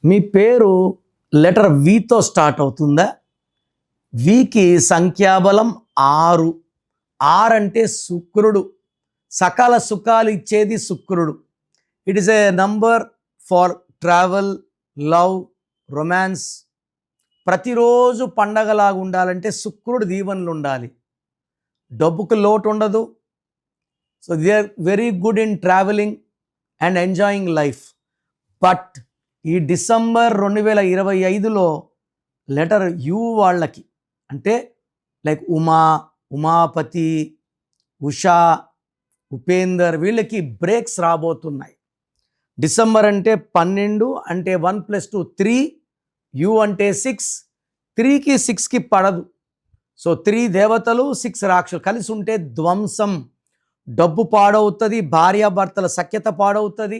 మీ పేరు letter వితో start అవుతుందా? వికి సంఖ్యాబలం 6. 6 అంటే శుక్రుడు. సకల సుఖాలు ఇచ్చేది శుక్రుడు. It is a number for travel, love, romance. ప్రతిరోజు పండగలాగా ఉండాలంటే శుక్రుడు దీవెనలు ఉండాలి. డబ్బుకు లోటు ఉండదు. So they are very good in travelling and enjoying life. But ఈ డిసెంబర్ 2025లో లెటర్ యు వాళ్ళకి, అంటే లైక్ ఉమా, ఉమాపతి, ఉషా, ఉపేందర్, వీళ్ళకి బ్రేక్స్ రాబోతున్నాయి. డిసెంబర్ అంటే 12, అంటే 1 + 2 3, యు అంటే 6, 3కి 6కి పడదు. సో 3 దేవతలు 6 రాక్షసులు కలిసి ఉంటే ధ్వంసం. డబ్బు పాడవుతుంది, భార్యాభర్తల సఖ్యత పాడవుతుంది,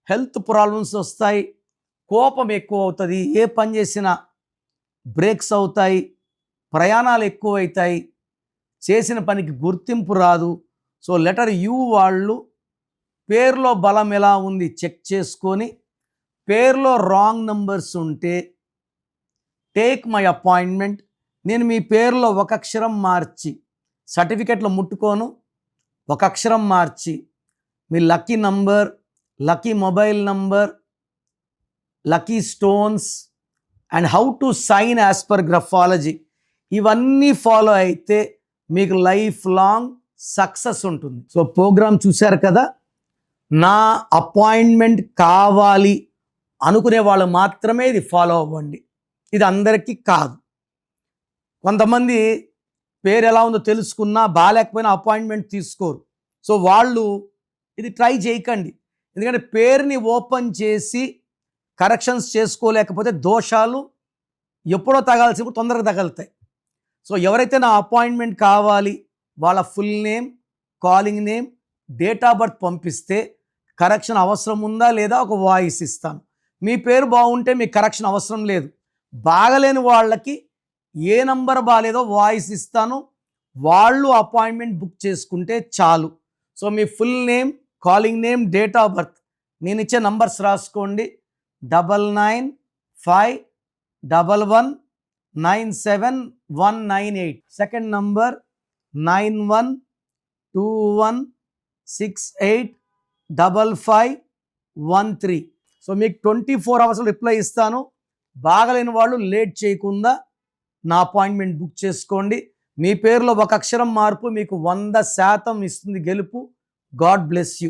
హెల్త్ ప్రాబ్లమ్స్ వస్తాయి, కోపం ఎక్కువ అవుతుంది, ఏ పని చేసినా బ్రేక్స్ అవుతాయి, ప్రయాణాలు ఎక్కువ అవుతాయి, చేసిన పనికి గుర్తింపు రాదు. సో లెటర్ యు వాళ్ళు పేరులో బలం ఎలా ఉంది చెక్ చేసుకొని, పేరులో రాంగ్ నంబర్స్ ఉంటే టేక్ మై అపాయింట్మెంట్. నేను మీ పేరులో ఒక అక్షరం మార్చి, సర్టిఫికెట్లో ముట్టుకోను, ఒక అక్షరం మార్చి మీ lucky number, lucky mobile number, lucky stones and how to sign as per graphology, ఇవన్నీ ఫాలో అయితే మీకు లైఫ్ లాంగ్ సక్సెస్ ఉంటుంది. సో ప్రోగ్రామ్ చూశారు కదా. నా అపాయింట్మెంట్ కావాలి అనుకునే వాళ్ళు మాత్రమే ఇది ఫాలో అవ్వండి. ఇది అందరికీ కాదు. కొంతమంది పేరు ఎలా ఉందో తెలుసుకున్నా బాగాలేకపోయినా అపాయింట్మెంట్ తీసుకోరు. సో వాళ్ళు ఇది ట్రై చేయకండి. ఎందుకంటే పేరుని ఓపెన్ చేసి కరెక్షన్స్ చేసుకోలేకపోతే దోషాలు ఎప్పుడో తగాల్సినప్పుడు తొందరగా తగులుతాయి. సో ఎవరైతే నా అపాయింట్మెంట్ కావాలి వాళ్ళ full name, calling name, date of birth పంపిస్తే కరెక్షన్ అవసరం ఉందా లేదా ఒక వాయిస్ ఇస్తాను. మీ పేరు బాగుంటే మీకు కరెక్షన్ అవసరం లేదు. బాగలేని వాళ్ళకి ఏ నంబర్ బాగాలేదో వాయిస్ ఇస్తాను, వాళ్ళు అపాయింట్మెంట్ బుక్ చేసుకుంటే చాలు. So me full name, calling name, date of birth నేను ఇచ్చే నంబర్స్ రాసుకోండి. 9951197198. Second number 9121685513. సో మీకు 24 hours రిప్లై ఇస్తాను. బాగలేని వాళ్ళు లేట్ చేయకుండా నా అపాయింట్మెంట్ బుక్ చేసుకోండి. మీ పేరులో ఒక అక్షరం మార్పు మీకు 100% ఇస్తుంది గెలుపు. God bless you.